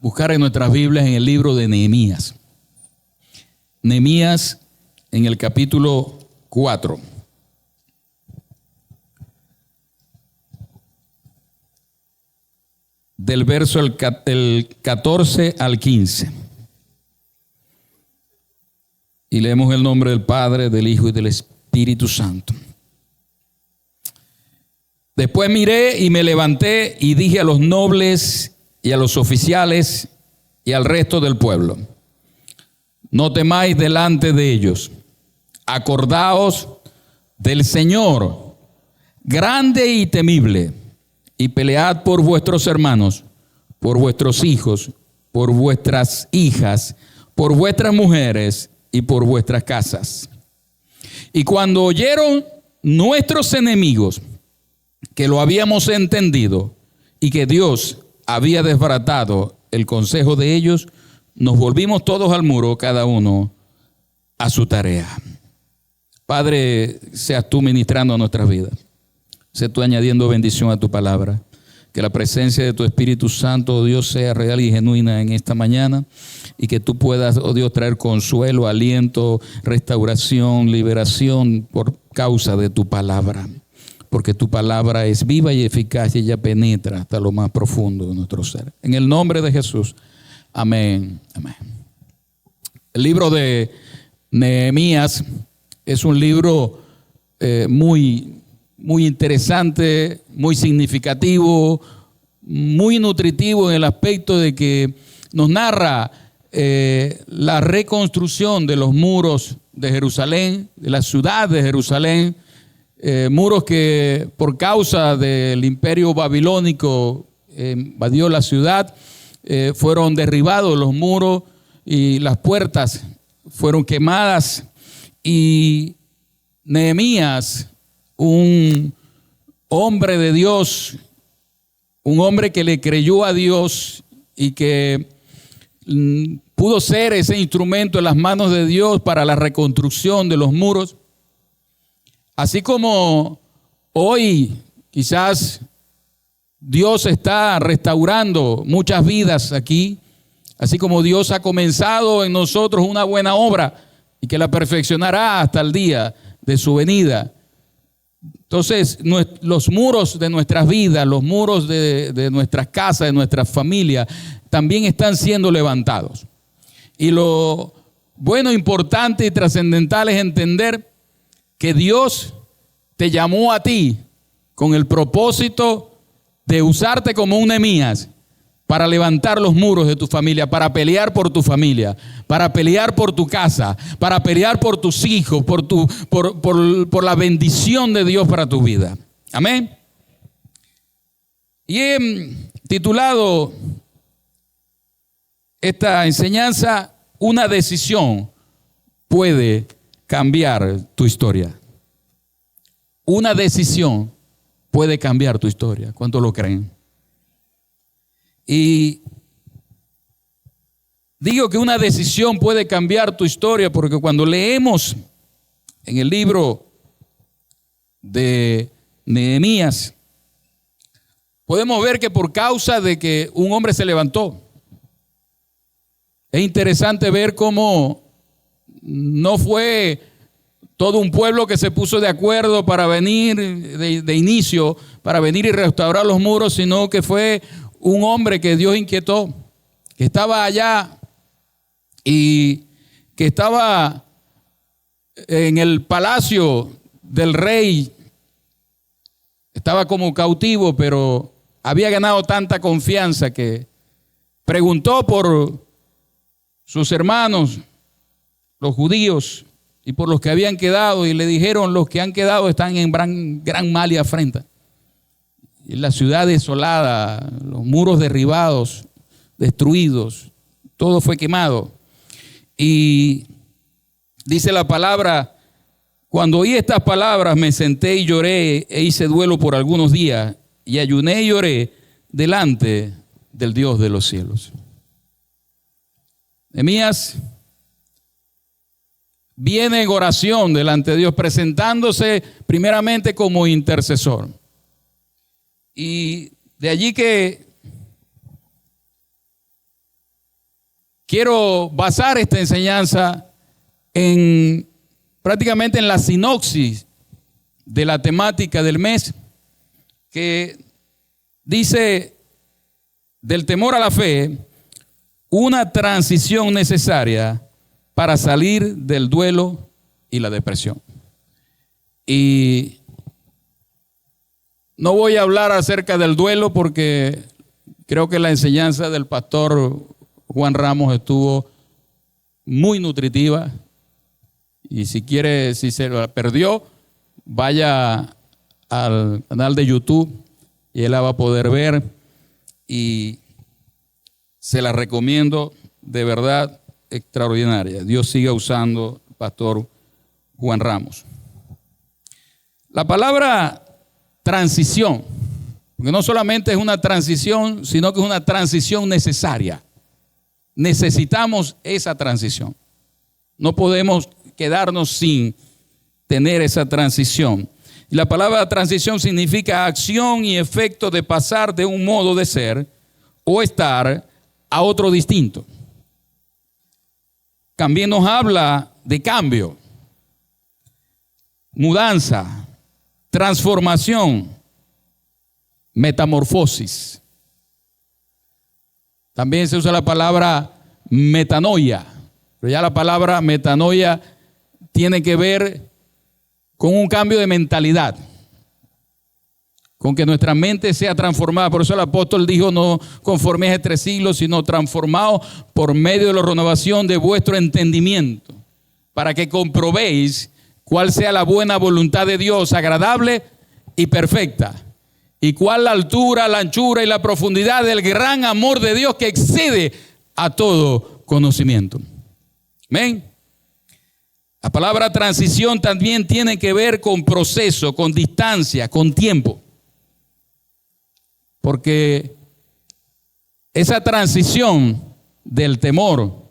buscar en nuestras Biblias en el libro de Nehemías. Nehemías en el capítulo 4. Del verso el 14 al 15. Y leemos el nombre del Padre, del Hijo y del Espíritu Santo. Después miré y me levanté y dije a los nobles y a los oficiales y al resto del pueblo: no temáis delante de ellos. Acordaos del Señor, grande y temible, y pelead por vuestros hermanos, por vuestros hijos, por vuestras hijas, por vuestras mujeres y por vuestras casas. Y cuando oyeron nuestros enemigos que lo habíamos entendido y que Dios había desbaratado el consejo de ellos, nos volvimos todos al muro, cada uno a su tarea. Padre, seas tú ministrando a nuestras vidas. Sé tú añadiendo bendición a tu palabra. Que la presencia de tu Espíritu Santo, oh Dios, sea real y genuina en esta mañana. Y que tú puedas, oh Dios, traer consuelo, aliento, restauración, liberación por causa de tu palabra. Porque tu palabra es viva y eficaz y ella penetra hasta lo más profundo de nuestro ser. En el nombre de Jesús. Amén. Amén. El libro de Nehemías es un libro muy interesante, muy significativo, muy nutritivo en el aspecto de que nos narra la reconstrucción de los muros de Jerusalén, de la ciudad de Jerusalén, muros que por causa del imperio babilónico invadió la ciudad, fueron derribados los muros y las puertas fueron quemadas. Y Nehemías, un hombre de Dios, un hombre que le creyó a Dios y que pudo ser ese instrumento en las manos de Dios para la reconstrucción de los muros. Así como hoy quizás Dios está restaurando muchas vidas aquí, así como Dios ha comenzado en nosotros una buena obra y que la perfeccionará hasta el día de su venida. Entonces, los muros de nuestras vidas, los muros de nuestras casas, de nuestras familias, también están siendo levantados. Y lo bueno, importante y trascendental es entender que Dios te llamó a ti con el propósito de usarte como un Nehemías para levantar los muros de tu familia, para pelear por tu familia, para pelear por tu casa, para pelear por tus hijos, por la bendición de Dios para tu vida. Amén. Y he titulado esta enseñanza: una decisión puede cambiar tu historia. Una decisión puede cambiar tu historia. ¿Cuántos lo creen? Y digo que una decisión puede cambiar tu historia porque cuando leemos en el libro de Nehemías, podemos ver que por causa de que un hombre se levantó, es interesante ver cómo no fue todo un pueblo que se puso de acuerdo para venir de inicio, para venir y restaurar los muros, sino que fue un hombre que Dios inquietó, que estaba allá y que estaba en el palacio del rey, estaba como cautivo, pero había ganado tanta confianza que preguntó por sus hermanos, los judíos, y por los que habían quedado, y le dijeron: los que han quedado están en gran mal y afrenta. Y la ciudad desolada, los muros derribados, destruidos, todo fue quemado. Y dice la palabra: cuando oí estas palabras me senté y lloré e hice duelo por algunos días, y ayuné y lloré delante del Dios de los cielos. Nehemías viene en oración delante de Dios, presentándose primeramente como intercesor. Y de allí que quiero basar esta enseñanza prácticamente en la sinopsis de la temática del mes, que dice: del temor a la fe, una transición necesaria para salir del duelo y la depresión. Y no voy a hablar acerca del duelo porque creo que la enseñanza del pastor Juan Ramos estuvo muy nutritiva. Y si quiere, si se la perdió, vaya al canal de YouTube y él la va a poder ver. Y se la recomiendo, de verdad extraordinaria. Dios siga usando al pastor Juan Ramos. La palabra transición, porque no solamente es una transición, sino que es una transición necesaria. Necesitamos esa transición. No podemos quedarnos sin tener esa transición. Y la palabra transición significa acción y efecto de pasar de un modo de ser o estar a otro distinto. También nos habla de cambio, mudanza, transformación, metamorfosis. También se usa la palabra metanoia, pero ya la palabra metanoia tiene que ver con un cambio de mentalidad, con que nuestra mente sea transformada. Por eso el apóstol dijo: no conforméis a este siglo, sino transformados por medio de la renovación de vuestro entendimiento, para que comprobéis cuál sea la buena voluntad de Dios, agradable y perfecta, y cuál la altura, la anchura y la profundidad del gran amor de Dios que excede a todo conocimiento. Amén. La palabra transición también tiene que ver con proceso, con distancia, con tiempo. Porque esa transición del temor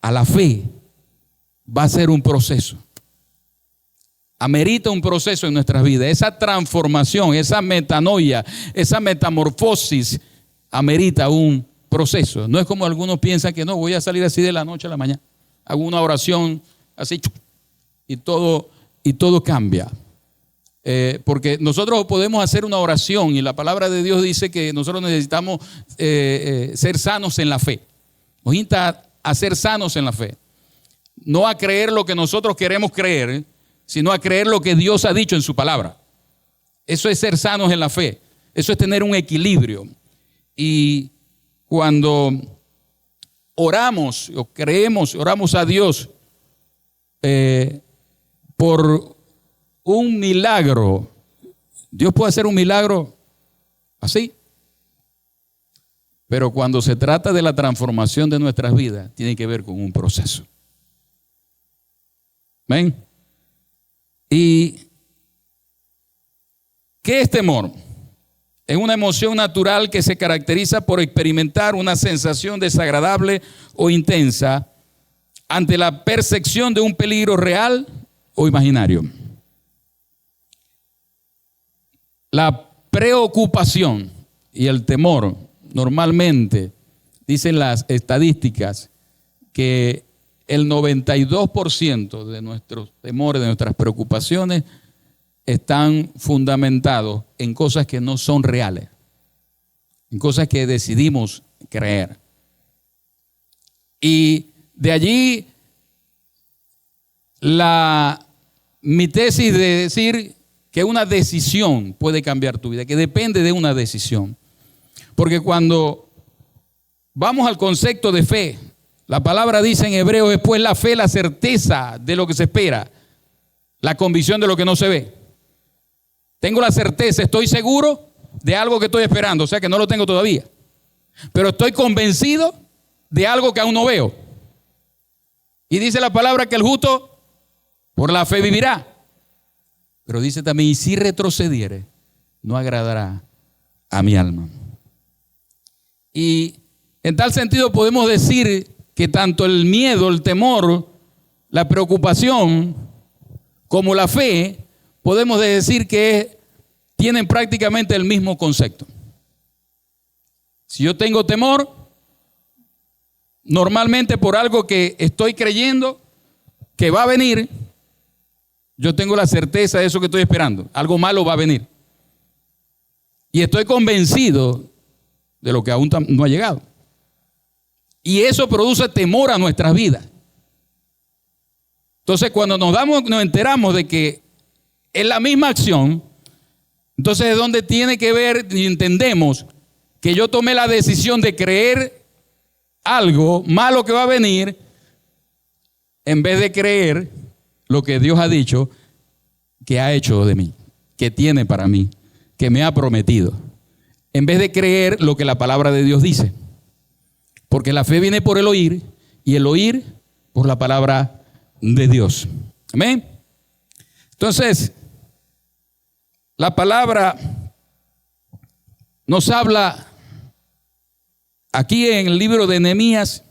a la fe va a ser un proceso. Amerita un proceso en nuestras vidas. Esa transformación, esa metanoia, esa metamorfosis amerita un proceso. No es como algunos piensan que no, voy a salir así de la noche a la mañana. Hago una oración así y todo cambia. Porque nosotros podemos hacer una oración y la palabra de Dios dice que nosotros necesitamos ser sanos en la fe. Nos insta a ser sanos en la fe. No a creer lo que nosotros queremos creer, sino a creer lo que Dios ha dicho en su palabra. Eso es ser sanos en la fe. Eso es tener un equilibrio. Y cuando oramos o creemos, oramos a Dios por un milagro, Dios puede hacer un milagro así. Pero cuando se trata de la transformación de nuestras vidas, tiene que ver con un proceso. ¿Ven? ¿Y qué es temor? Es una emoción natural que se caracteriza por experimentar una sensación desagradable o intensa ante la percepción de un peligro real o imaginario. La preocupación y el temor, normalmente, dicen las estadísticas, que el 92% de nuestros temores, de nuestras preocupaciones, están fundamentados en cosas que no son reales, en cosas que decidimos creer. Y de allí mi tesis de decir que una decisión puede cambiar tu vida, que depende de una decisión. Porque cuando vamos al concepto de fe, la palabra dice en hebreo, después la fe, la certeza de lo que se espera, la convicción de lo que no se ve. Tengo la certeza, estoy seguro de algo que estoy esperando, o sea que no lo tengo todavía. Pero estoy convencido de algo que aún no veo. Y dice la palabra que el justo por la fe vivirá. Pero dice también, y si retrocediere, no agradará a mi alma. Y en tal sentido podemos decir que tanto el miedo, el temor, la preocupación, como la fe, podemos decir que tienen prácticamente el mismo concepto. Si yo tengo temor, normalmente por algo que estoy creyendo que va a venir, yo tengo la certeza de eso que estoy esperando. Algo malo va a venir. Y estoy convencido de lo que aún no ha llegado. Y eso produce temor a nuestras vidas. Entonces, cuando nos enteramos de que es la misma acción, entonces es donde tiene que ver y entendemos que yo tomé la decisión de creer algo malo que va a venir en vez de creer lo que Dios ha dicho que ha hecho de mí, que tiene para mí, que me ha prometido, en vez de creer lo que la palabra de Dios dice. Porque la fe viene por el oír y el oír por la palabra de Dios. Amén. Entonces, la palabra nos habla aquí en el libro de Nehemías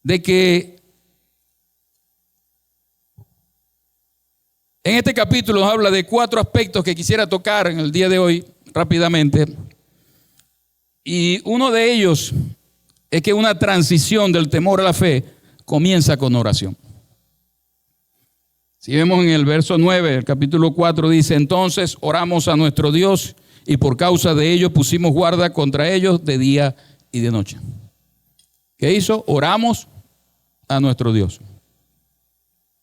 de que en este capítulo nos habla de 4 aspectos que quisiera tocar en el día de hoy rápidamente. Y uno de ellos es que una transición del temor a la fe comienza con oración. Si vemos en el verso 9, el capítulo 4 dice: entonces oramos a nuestro Dios y por causa de ello pusimos guarda contra ellos de día y de noche. ¿Qué hizo? Oramos a nuestro Dios.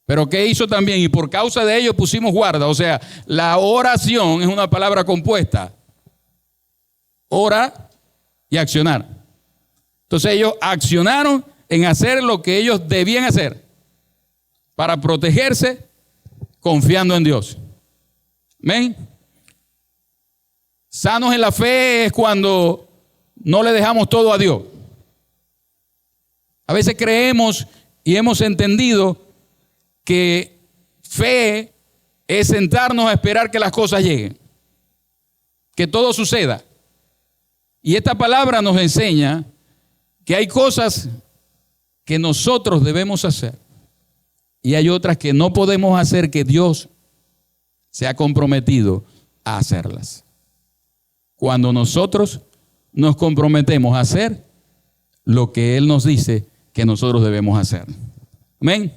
Pero ¿qué hizo también? Y por causa de ello pusimos guarda. O sea, la oración es una palabra compuesta. Ora y accionar. Entonces ellos accionaron en hacer lo que ellos debían hacer para protegerse confiando en Dios. ¿Amén? Sanos en la fe es cuando no le dejamos todo a Dios. A veces creemos y hemos entendido que fe es sentarnos a esperar que las cosas lleguen, que todo suceda. Y esta palabra nos enseña que hay cosas que nosotros debemos hacer y hay otras que no podemos hacer, que Dios se ha comprometido a hacerlas. Cuando nosotros nos comprometemos a hacer lo que Él nos dice que nosotros debemos hacer. Amén.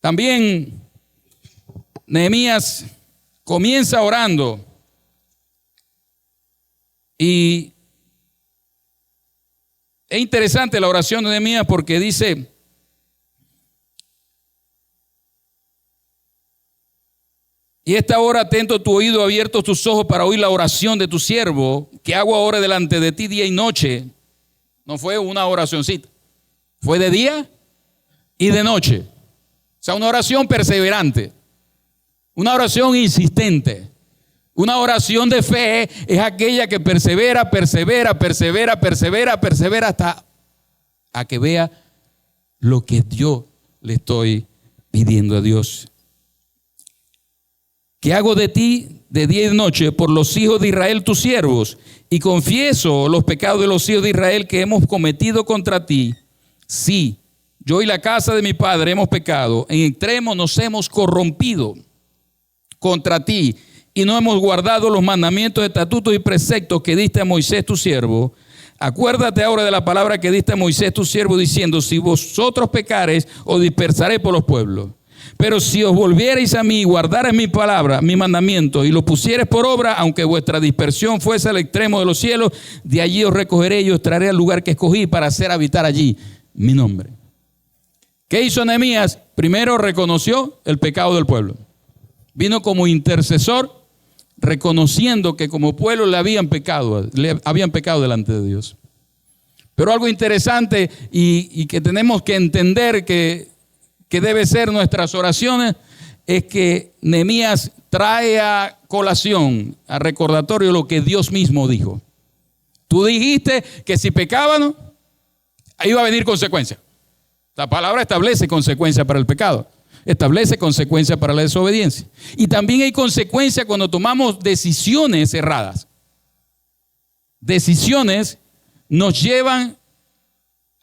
También Nehemías comienza orando y es interesante la oración de Nehemías porque dice: y esta hora atento tu oído, abiertos tus ojos para oír la oración de tu siervo, que hago ahora delante de ti día y noche. No fue una oracioncita, fue de día y de noche. O sea, una oración perseverante, una oración insistente. Una oración de fe es aquella que persevera hasta a que vea lo que yo le estoy pidiendo a Dios. Que hago de ti de día y de noche por los hijos de Israel tus siervos, y confieso los pecados de los hijos de Israel que hemos cometido contra ti. Sí, yo y la casa de mi padre hemos pecado, en extremo nos hemos corrompido contra ti, y no hemos guardado los mandamientos, estatutos y preceptos que diste a Moisés tu siervo. Acuérdate ahora de la palabra que diste a Moisés tu siervo, diciendo: si vosotros pecareis, os dispersaré por los pueblos. Pero si os volviereis a mí y guardareis mi palabra, mi mandamiento, y los pusiereis por obra, aunque vuestra dispersión fuese al extremo de los cielos, de allí os recogeré y os traeré al lugar que escogí para hacer habitar allí mi nombre. ¿Qué hizo Nehemías? Primero reconoció el pecado del pueblo. Vino como intercesor, reconociendo que como pueblo le habían pecado delante de Dios. Pero algo interesante y que tenemos que entender que debe ser nuestras oraciones es que Nehemías trae a colación, a recordatorio, lo que Dios mismo dijo. Tú dijiste que si pecaban, iba a venir consecuencia. La palabra establece consecuencia para el pecado. Establece consecuencias para la desobediencia. Y también hay consecuencias cuando tomamos decisiones erradas. Decisiones nos llevan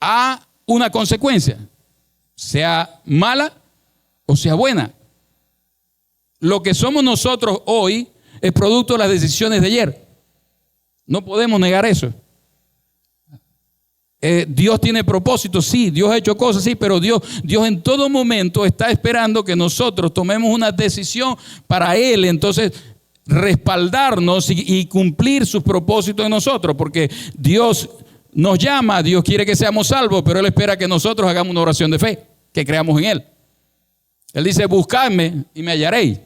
a una consecuencia, sea mala o sea buena. Lo que somos nosotros hoy es producto de las decisiones de ayer. No podemos negar eso. Dios tiene propósitos, sí, Dios ha hecho cosas, sí, pero Dios en todo momento está esperando que nosotros tomemos una decisión para Él, entonces respaldarnos y cumplir sus propósitos en nosotros, porque Dios nos llama, Dios quiere que seamos salvos, pero Él espera que nosotros hagamos una oración de fe, que creamos en Él. Él dice, buscadme y me hallaréis,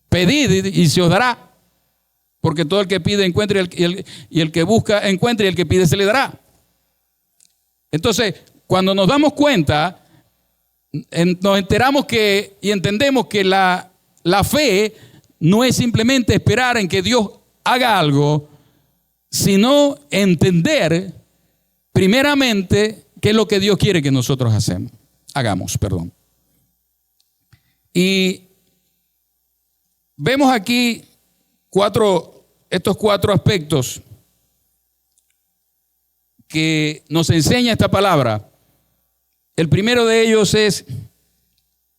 pedid y se os dará, porque todo el que pide encuentra y el que busca encuentra y el que pide se le dará. Entonces, cuando nos damos cuenta, nos enteramos y entendemos que la fe no es simplemente esperar en que Dios haga algo, sino entender primeramente qué es lo que Dios quiere que nosotros hagamos. Y vemos aquí estos cuatro aspectos que nos enseña esta palabra. El primero de ellos es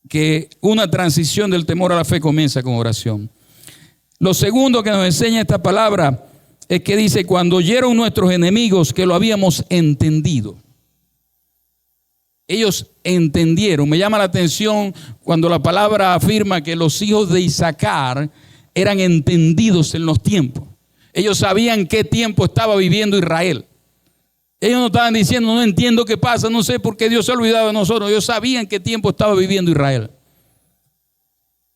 que una transición del temor a la fe comienza con oración. Lo segundo que nos enseña esta palabra es que dice, cuando oyeron nuestros enemigos que lo habíamos entendido. Ellos entendieron. Me llama la atención cuando la palabra afirma que los hijos de Isaacar eran entendidos en los tiempos. Ellos sabían qué tiempo estaba viviendo Israel. Ellos no estaban diciendo, no entiendo qué pasa, no sé por qué Dios se ha olvidado de nosotros. Ellos sabían qué tiempo estaba viviendo Israel.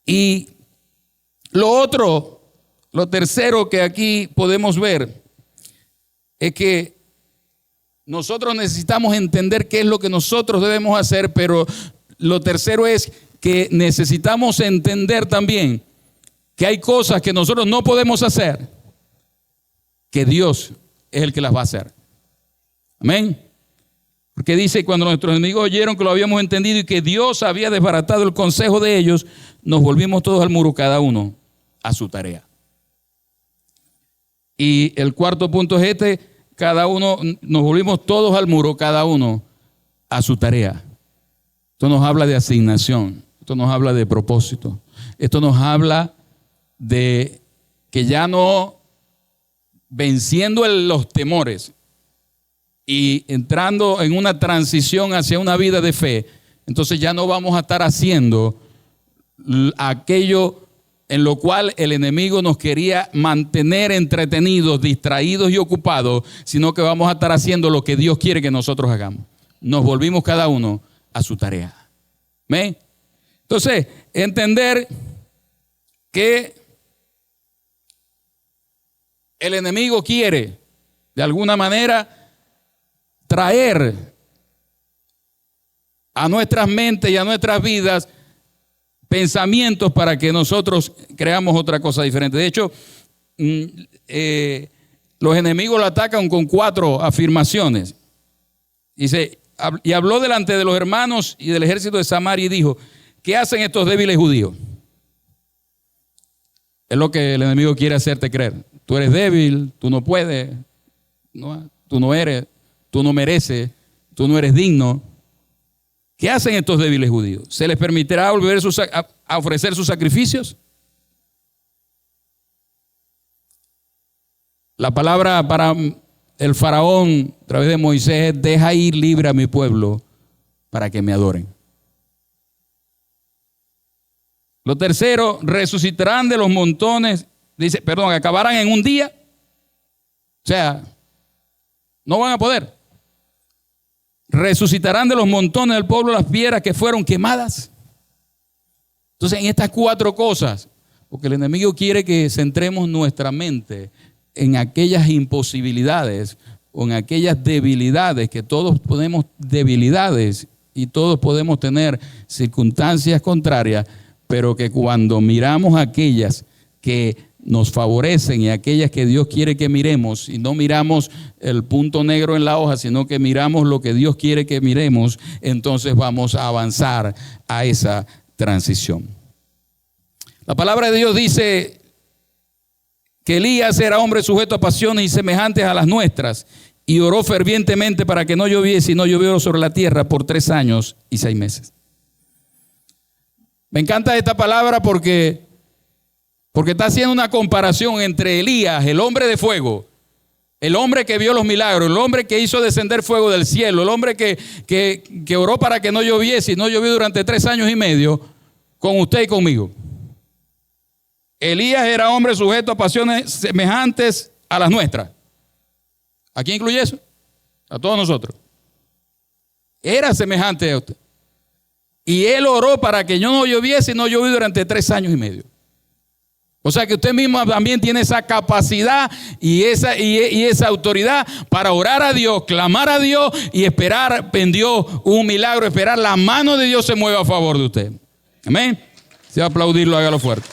Y lo tercero que aquí podemos ver es que nosotros necesitamos entender qué es lo que nosotros debemos hacer, pero lo tercero es que necesitamos entender también que hay cosas que nosotros no podemos hacer, que Dios es el que las va a hacer. Amén. Porque dice, cuando nuestros enemigos oyeron que lo habíamos entendido y que Dios había desbaratado el consejo de ellos, nos volvimos todos al muro, cada uno a su tarea. Y el cuarto punto es nos volvimos todos al muro, cada uno a su tarea. Esto nos habla de asignación, esto nos habla de propósito, esto nos habla de que ya no venciendo los temores y entrando en una transición hacia una vida de fe, entonces ya no vamos a estar haciendo aquello en lo cual el enemigo nos quería mantener entretenidos, distraídos y ocupados, sino que vamos a estar haciendo lo que Dios quiere que nosotros hagamos. Nos volvimos cada uno a su tarea. ¿Ven? Entonces, entender que el enemigo quiere, de alguna manera, traer a nuestras mentes y a nuestras vidas pensamientos para que nosotros creamos otra cosa diferente. De hecho, los enemigos lo atacan con 4 afirmaciones. Dice, y habló delante de los hermanos y del ejército de Samaria y dijo, ¿qué hacen estos débiles judíos? Es lo que el enemigo quiere hacerte creer. Tú eres débil, tú no puedes, tú no eres, tú no mereces, tú no eres digno. ¿Qué hacen estos débiles judíos? ¿Se les permitirá volver a ofrecer sus sacrificios? La palabra para el faraón a través de Moisés es: deja ir libre a mi pueblo para que me adoren. Lo tercero, resucitarán de los montones, acabarán en un día. O sea, no van a poder. Resucitarán de los montones del pueblo las piedras que fueron quemadas. Entonces, en estas 4 cosas, porque el enemigo quiere que centremos nuestra mente en aquellas imposibilidades o en aquellas debilidades, que todos tenemos debilidades y todos podemos tener circunstancias contrarias, pero que cuando miramos aquellas que nos favorecen y aquellas que Dios quiere que miremos, y no miramos el punto negro en la hoja, sino que miramos lo que Dios quiere que miremos, entonces vamos a avanzar a esa transición. La palabra de Dios dice que Elías era hombre sujeto a pasiones y semejantes a las nuestras, y oró fervientemente para que no lloviese, y no llovió sobre la tierra por 3 años y 6 meses. Me encanta esta palabra porque está haciendo una comparación entre Elías, el hombre de fuego, El hombre que vio los milagros, el hombre que hizo descender fuego del cielo, el hombre que oró para que no lloviese y no llovió durante 3 años y medio, con usted y conmigo. Elías era hombre sujeto a pasiones semejantes a las nuestras. ¿A quién incluye eso? A todos nosotros. Era semejante a usted. Y él oró para que yo no lloviese y no llovió durante 3 años y medio. O sea que usted mismo también tiene esa capacidad y esa autoridad para orar a Dios, clamar a Dios y esperar en Dios un milagro, esperar la mano de Dios se mueva a favor de usted. Amén. Si va a aplaudirlo, hágalo fuerte.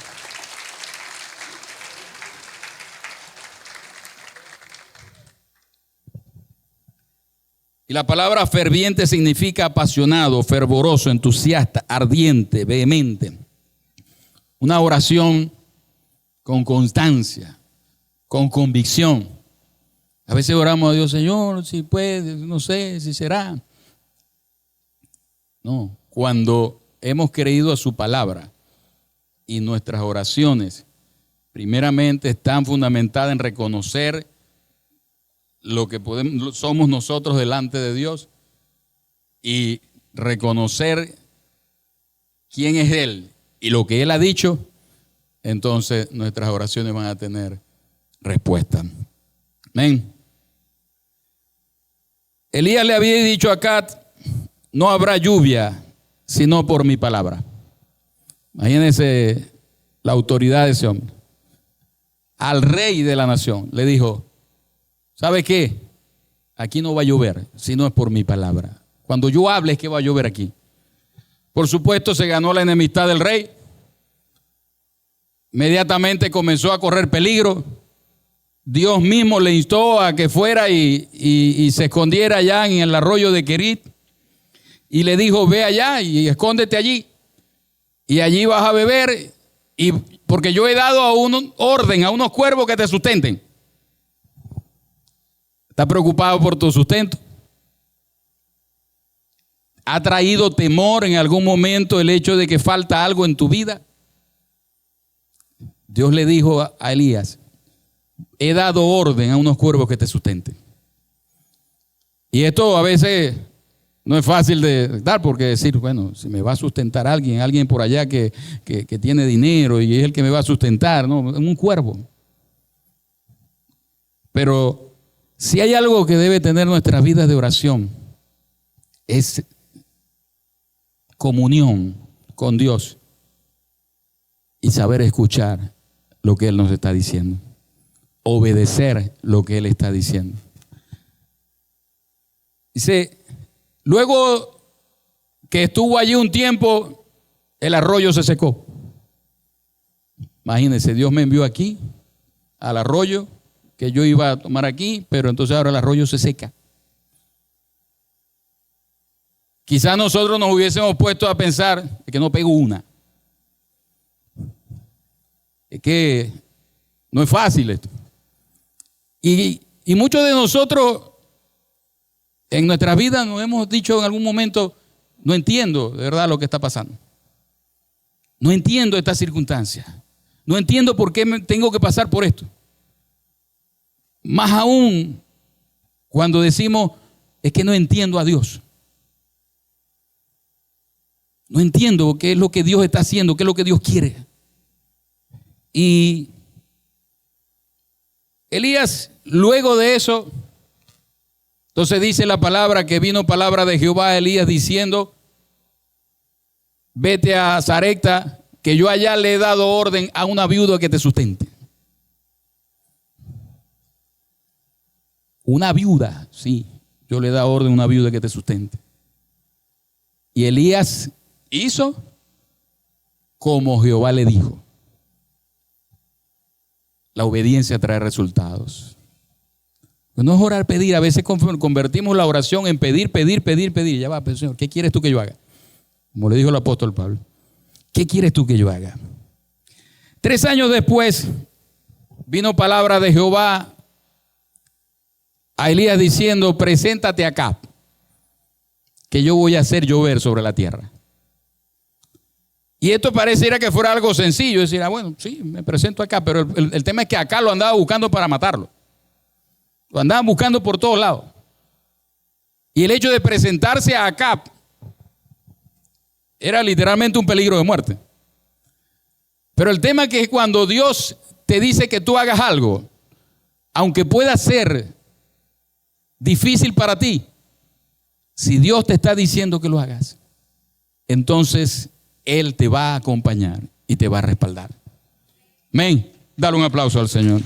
Y la palabra ferviente significa apasionado, fervoroso, entusiasta, ardiente, vehemente. Una oración con constancia, con convicción. A veces oramos a Dios, Señor, si puedes, no sé si será. No, cuando hemos creído a su palabra y nuestras oraciones primeramente están fundamentadas en reconocer lo que somos nosotros delante de Dios y reconocer quién es Él y lo que Él ha dicho, entonces nuestras oraciones van a tener respuesta. Amén. Elías le había dicho a Acab, no habrá lluvia sino por mi palabra. Imagínense la autoridad de ese hombre. Al rey de la nación le dijo, ¿sabe qué? Aquí no va a llover si no es por mi palabra. Cuando yo hable es que va a llover aquí. Por supuesto se ganó la enemistad del rey. Inmediatamente comenzó a correr peligro. Dios mismo le instó a que fuera y se escondiera allá en el arroyo de Querit. Y le dijo, ve allá y escóndete allí. Y allí vas a beber. Y porque yo he dado a un orden a unos cuervos que te sustenten. ¿Estás preocupado por tu sustento? ¿Ha traído temor en algún momento el hecho de que falta algo en tu vida? Dios le dijo a Elías, he dado orden a unos cuervos que te sustenten. Y esto a veces no es fácil de dar, porque decir, bueno, si me va a sustentar alguien por allá que tiene dinero y es el que me va a sustentar, no, un cuervo. Pero si hay algo que debe tener nuestras vidas de oración, es comunión con Dios y saber escuchar lo que Él nos está diciendo, obedecer lo que Él está diciendo. Dice, luego que estuvo allí un tiempo, el arroyo se secó. Imagínense, Dios me envió aquí al arroyo que yo iba a tomar aquí, pero entonces ahora el arroyo se seca. Quizás nosotros nos hubiésemos puesto a pensar que no pego una. Es que no es fácil esto. Y muchos de nosotros en nuestra vida nos hemos dicho en algún momento, no entiendo de verdad lo que está pasando. No entiendo esta circunstancia. No entiendo por qué tengo que pasar por esto. Más aún cuando decimos, es que no entiendo a Dios. No entiendo qué es lo que Dios está haciendo, qué es lo que Dios quiere. Y Elías, luego de eso, entonces dice la palabra que vino palabra de Jehová a Elías diciendo, vete a Sarepta, que yo allá le he dado orden a una viuda que te sustente. Una viuda, sí, yo le he dado orden a una viuda que te sustente. Y Elías hizo como Jehová le dijo. La obediencia trae resultados. No es orar, pedir. A veces convertimos la oración en pedir. Ya va, pero Señor, ¿qué quieres tú que yo haga? Como le dijo el apóstol Pablo. ¿Qué quieres tú que yo haga? 3 años después vino palabra de Jehová a Elías diciendo, preséntate acá, que yo voy a hacer llover sobre la tierra. Y esto pareciera que fuera algo sencillo, decir, bueno, sí, me presento acá, pero el tema es que acá lo andaba buscando para matarlo. Lo andaban buscando por todos lados. Y el hecho de presentarse a Acab era literalmente un peligro de muerte. Pero el tema es que cuando Dios te dice que tú hagas algo, aunque pueda ser difícil para ti, si Dios te está diciendo que lo hagas, entonces Él te va a acompañar y te va a respaldar. Amén. Dale un aplauso al Señor.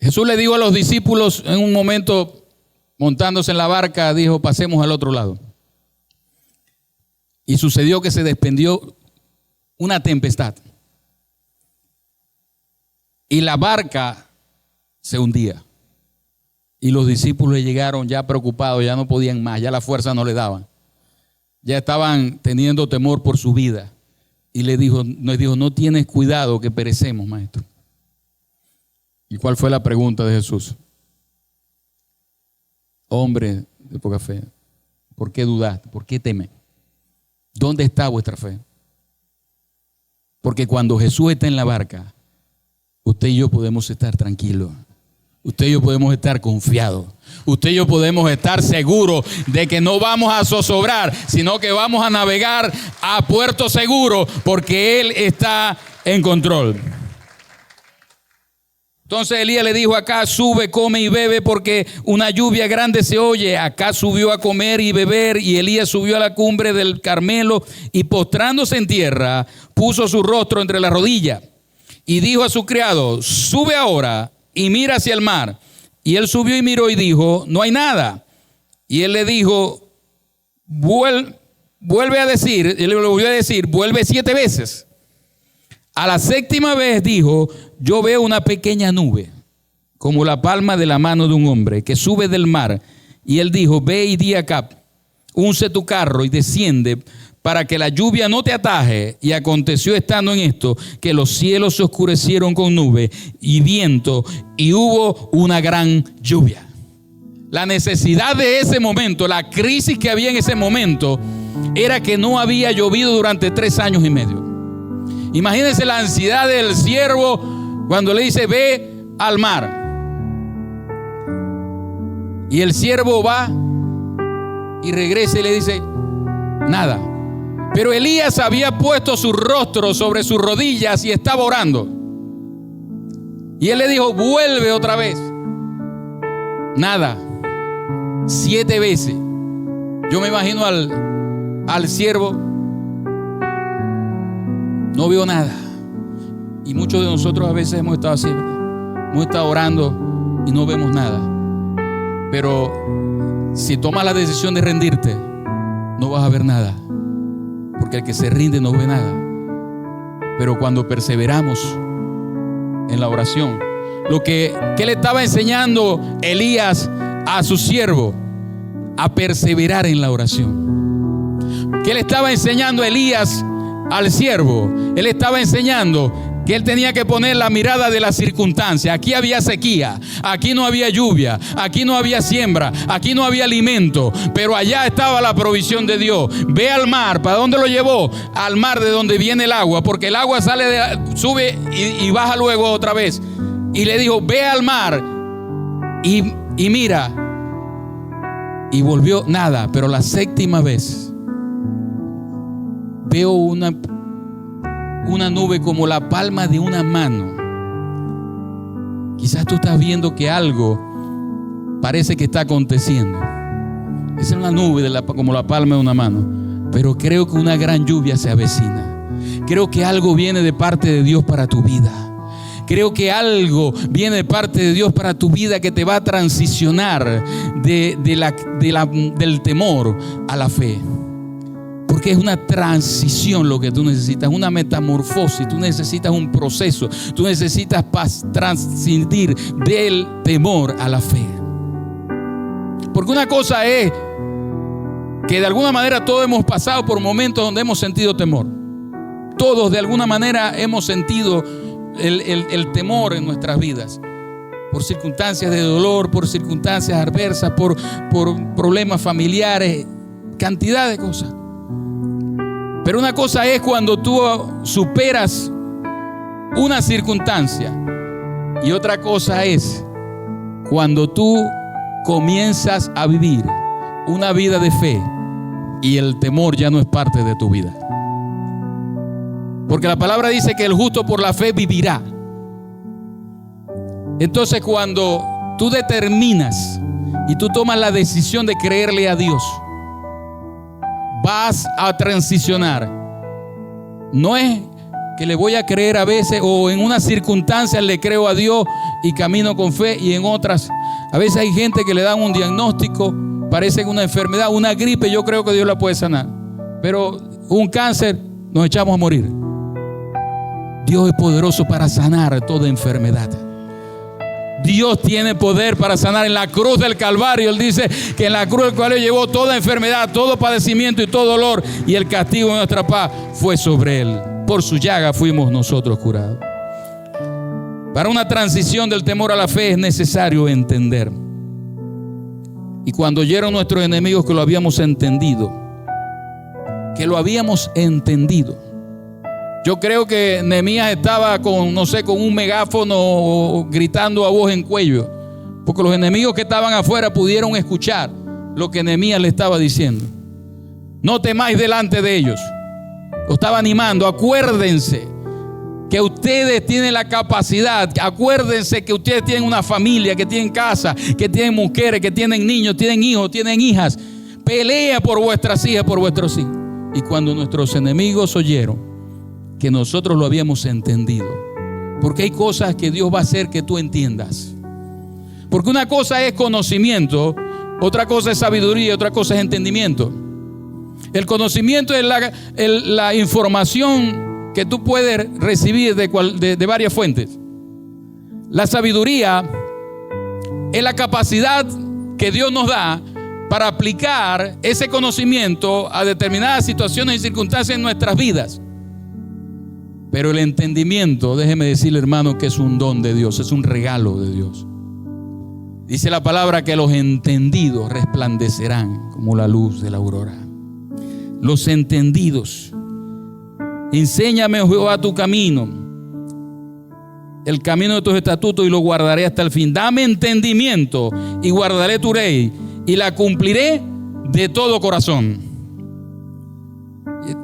Jesús le dijo a los discípulos en un momento, montándose en la barca, dijo: pasemos al otro lado. Y sucedió que se desprendió una tempestad. Y la barca se hundía. Y los discípulos llegaron ya preocupados, ya no podían más, ya la fuerza no le daban. Ya estaban teniendo temor por su vida. Y nos dijo: no tienes cuidado que perecemos, maestro. ¿Y cuál fue la pregunta de Jesús? Hombre de poca fe, ¿por qué dudaste? ¿Por qué temes? ¿Dónde está vuestra fe? Porque cuando Jesús está en la barca, usted y yo podemos estar tranquilos. Usted y yo podemos estar confiados. Usted y yo podemos estar seguros de que no vamos a zozobrar, sino que vamos a navegar a puerto seguro porque Él está en control. Entonces Elías le dijo a Acab: sube, come y bebe, porque una lluvia grande se oye. Acab subió a comer y beber, y Elías subió a la cumbre del Carmelo, y postrándose en tierra, puso su rostro entre las rodillas, y dijo a su criado: sube ahora y mira hacia el mar. Y él subió y miró y dijo: no hay nada. Y él le dijo: vuelve a decir, él le volvió a decir: vuelve 7 veces. A la 7ª vez dijo: yo veo una pequeña nube, como la palma de la mano de un hombre, que sube del mar. Y él dijo: ve y di a Acab: unce tu carro y desciende, para que la lluvia no te ataje. Y aconteció, estando en esto, que los cielos se oscurecieron con nube y viento, y hubo una gran lluvia. La necesidad de ese momento, la crisis que había en ese momento, era que no había llovido durante 3 años y medio. Imagínense la ansiedad del siervo cuando le dice: ve al mar. Y el siervo va y regresa y le dice: nada. Pero Elías había puesto su rostro sobre sus rodillas y estaba orando. Y él le dijo: vuelve otra vez. Nada. 7 veces. Yo me imagino al siervo. No vio nada. Y muchos de nosotros a veces hemos estado así, ¿verdad? Hemos estado orando y no vemos nada. Pero si tomas la decisión de rendirte, no vas a ver nada. Porque el que se rinde no ve nada. Pero cuando perseveramos en la oración, ¿qué le estaba enseñando Elías a su siervo? A perseverar en la oración. ¿Qué le estaba enseñando Elías al siervo? Él estaba enseñando que él tenía que poner la mirada de la circunstancia. Aquí había sequía, aquí no había lluvia, aquí no había siembra, aquí no había alimento, pero allá estaba la provisión de Dios. Ve al mar. ¿Para dónde lo llevó? Al mar, de donde viene el agua, porque el agua sube y baja luego otra vez. Y le dijo: ve al mar y mira. Y volvió, nada. Pero la 7ª vez veo una nube como la palma de una mano. Quizás tú estás viendo que algo parece que está aconteciendo. Esa es una nube como la palma de una mano. Pero creo que una gran lluvia se avecina. Creo que algo viene de parte de Dios para tu vida. Creo que algo viene de parte de Dios para tu vida que te va a transicionar del temor a la fe. Porque es una transición lo que tú necesitas, una metamorfosis. Tú necesitas un proceso. Tú necesitas transcender del temor a la fe. Porque una cosa es que de alguna manera todos hemos pasado por momentos donde hemos sentido temor. Todos de alguna manera hemos sentido el temor en nuestras vidas. Por circunstancias de dolor, por circunstancias adversas, por problemas familiares, cantidad de cosas. Pero una cosa es cuando tú superas una circunstancia y otra cosa es cuando tú comienzas a vivir una vida de fe y el temor ya no es parte de tu vida. Porque la palabra dice que el justo por la fe vivirá. Entonces, cuando tú determinas y tú tomas la decisión de creerle a Dios, vas a transicionar. No es que le voy a creer a veces, o en unas circunstancias le creo a Dios y camino con fe, y en otras, a veces hay gente que le dan un diagnóstico, parece una enfermedad, una gripe, yo creo que Dios la puede sanar, pero un cáncer, nos echamos a morir. Dios es poderoso para sanar toda enfermedad. Dios tiene poder para sanar. En la cruz del Calvario, Él dice que en la cruz del Calvario llevó toda enfermedad, todo padecimiento y todo dolor, y el castigo de nuestra paz fue sobre Él. Por su llaga fuimos nosotros curados. Para una transición del temor a la fe es necesario entender. Y cuando oyeron nuestros enemigos que lo habíamos entendido, yo creo que Nehemías estaba con un megáfono gritando a voz en cuello, porque los enemigos que estaban afuera pudieron escuchar lo que Nehemías le estaba diciendo. No temáis delante de ellos. Lo estaba animando. Acuérdense que ustedes tienen la capacidad. Acuérdense que ustedes tienen una familia, que tienen casa, que tienen mujeres, que tienen niños, tienen hijos, tienen hijas. Pelea por vuestras hijas, por vuestros hijos. Y cuando nuestros enemigos oyeron que nosotros lo habíamos entendido, porque hay cosas que Dios va a hacer que tú entiendas. Porque una cosa es conocimiento, otra cosa es sabiduría, otra cosa es entendimiento. El conocimiento es la información que tú puedes recibir de varias fuentes. La sabiduría es la capacidad que Dios nos da para aplicar ese conocimiento a determinadas situaciones y circunstancias en nuestras vidas. Pero el entendimiento, déjeme decirle, hermano, que es un don de Dios, es un regalo de Dios. Dice la palabra que los entendidos resplandecerán como la luz de la aurora. Los entendidos. Enséñame, oh Jehová, tu camino, el camino de tus estatutos, y lo guardaré hasta el fin. Dame entendimiento y guardaré tu ley y la cumpliré de todo corazón.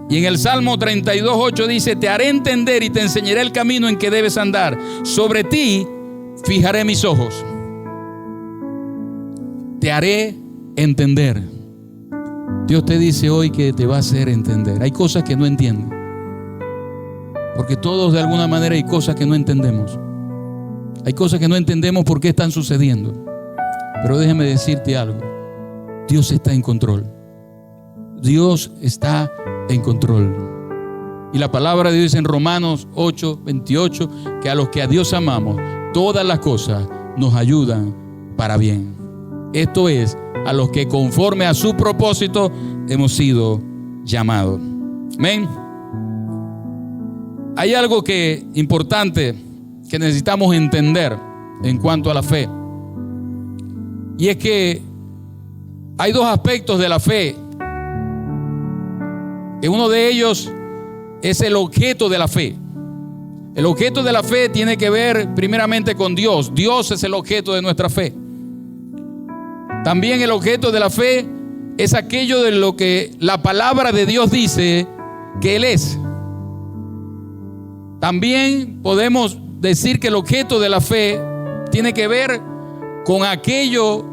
Y en el Salmo 32:8 dice: te haré entender y te enseñaré el camino en que debes andar. Sobre ti fijaré mis ojos. Te haré entender. Dios te dice hoy que te va a hacer entender. Hay cosas que no entienden, porque todos de alguna manera hay cosas que no entendemos. Hay cosas que no entendemos por qué están sucediendo. Pero déjeme decirte algo. Dios está en control. Dios está en control. Y la palabra de Dios dice en Romanos 8:28 que a los que a Dios amamos, todas las cosas nos ayudan para bien. Esto es, a los que conforme a su propósito hemos sido llamados. Amén. Hay algo importante que necesitamos entender en cuanto a la fe. Y es que hay dos aspectos de la fe. Y uno de ellos es el objeto de la fe. El objeto de la fe tiene que ver primeramente con Dios. Dios es el objeto de nuestra fe. También el objeto de la fe es aquello de lo que la palabra de Dios dice que Él es. También podemos decir que el objeto de la fe tiene que ver con aquello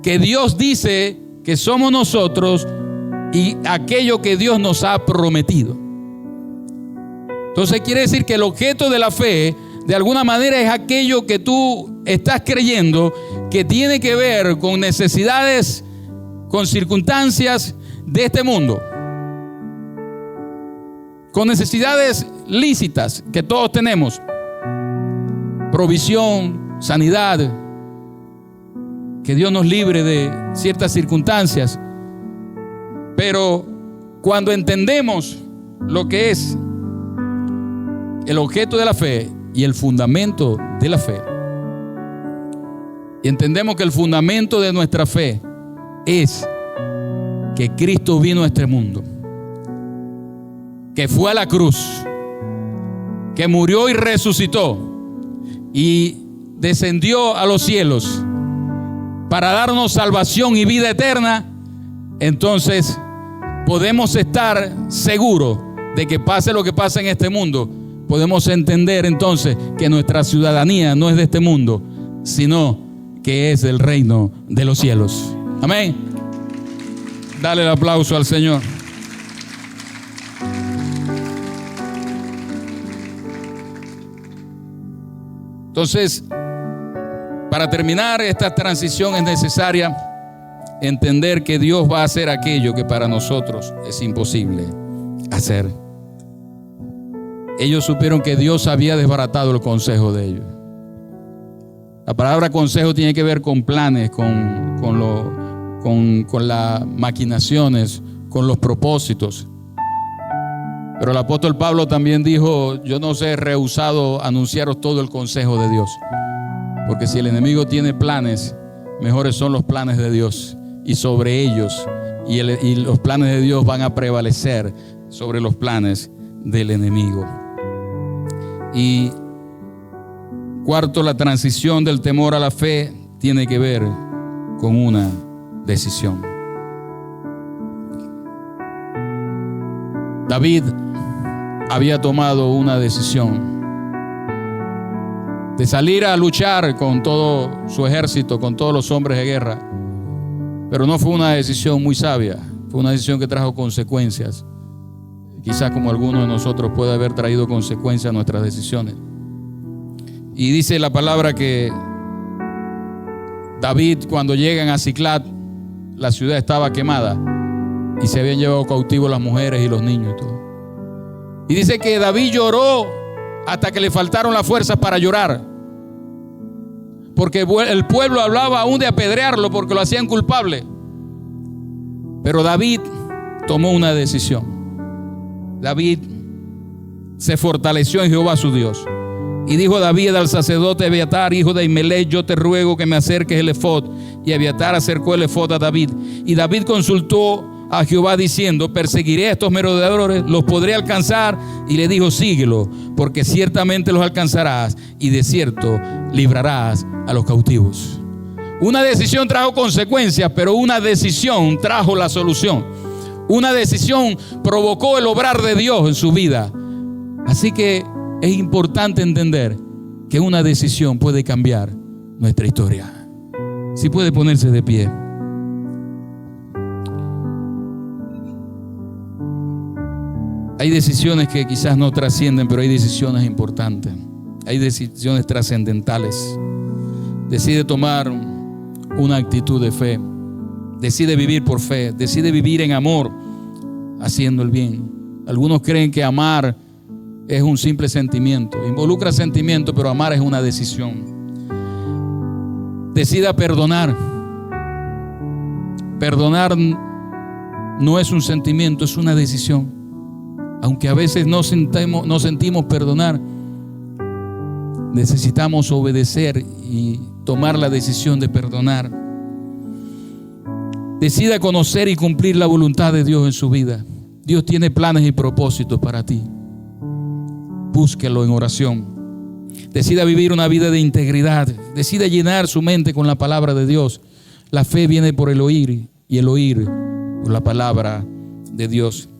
que Dios dice que somos nosotros y aquello que Dios nos ha prometido. Entonces quiere decir que el objeto de la fe de alguna manera es aquello que tú estás creyendo que tiene que ver con necesidades, con circunstancias de este mundo, con necesidades lícitas que todos tenemos: provisión, sanidad, que Dios nos libre de ciertas circunstancias. Pero cuando entendemos lo que es el objeto de la fe y el fundamento de la fe, y entendemos que el fundamento de nuestra fe es que Cristo vino a este mundo que fue a la cruz, que murió y resucitó y descendió a los cielos para darnos salvación y vida eterna, entonces podemos estar seguros de que pase lo que pase en este mundo, podemos entender entonces que nuestra ciudadanía no es de este mundo, sino que es del reino de los cielos. Amén. Dale el aplauso al Señor. Entonces, para terminar esta transición es necesaria entender que Dios va a hacer aquello que para nosotros es imposible hacer. Ellos supieron que Dios había desbaratado el consejo de ellos. La palabra consejo tiene que ver con planes, con las maquinaciones, con los propósitos. Pero el apóstol Pablo también dijo: yo no os he rehusado anunciaros todo el consejo de Dios, porque si el enemigo tiene planes, mejores son los planes de Dios, y sobre ellos y los planes de Dios van a prevalecer sobre los planes del enemigo. Y cuarto, la transición del temor a la fe tiene que ver con una decisión. David había tomado una decisión de salir a luchar con todo su ejército, con todos los hombres de guerra, pero no fue una decisión muy sabia, fue una decisión que trajo consecuencias. Quizás como algunos de nosotros puede haber traído consecuencias a nuestras decisiones. Y dice la palabra que David, cuando llegan a Siclag, la ciudad estaba quemada y se habían llevado cautivos las mujeres y los niños y todo. Y dice que David lloró hasta que le faltaron las fuerzas para llorar, porque el pueblo hablaba aún de apedrearlo porque lo hacían culpable. Pero David tomó una decisión. David se fortaleció en Jehová su Dios. Y dijo David al sacerdote Abiatar, hijo de Ahimelech: yo te ruego que me acerques el efod. Y Abiatar acercó el efod a David. Y David consultó a Jehová diciendo: perseguiré a estos merodeadores, los podré alcanzar. Y le dijo: síguelo, porque ciertamente los alcanzarás, y de cierto librarás a los cautivos. Una decisión trajo consecuencias, pero una decisión trajo la solución. Una decisión provocó el obrar de Dios en su vida. Así que es importante entender que una decisión puede cambiar nuestra historia. Si puede ponerse de pie. Hay decisiones que quizás no trascienden, pero hay decisiones importantes. Hay decisiones trascendentales. Decide tomar una actitud de fe. Decide vivir por fe. Decide vivir en amor, haciendo el bien. Algunos creen que amar es un simple sentimiento. Involucra sentimiento, pero amar es una decisión. Decida perdonar. Perdonar no es un sentimiento, es una decisión. Aunque a veces no sentimos perdonar, necesitamos obedecer y tomar la decisión de perdonar. Decida conocer y cumplir la voluntad de Dios en su vida. Dios tiene planes y propósitos para ti. Búsquelo en oración. Decida vivir una vida de integridad. Decida llenar su mente con la palabra de Dios. La fe viene por el oír y el oír por la palabra de Dios.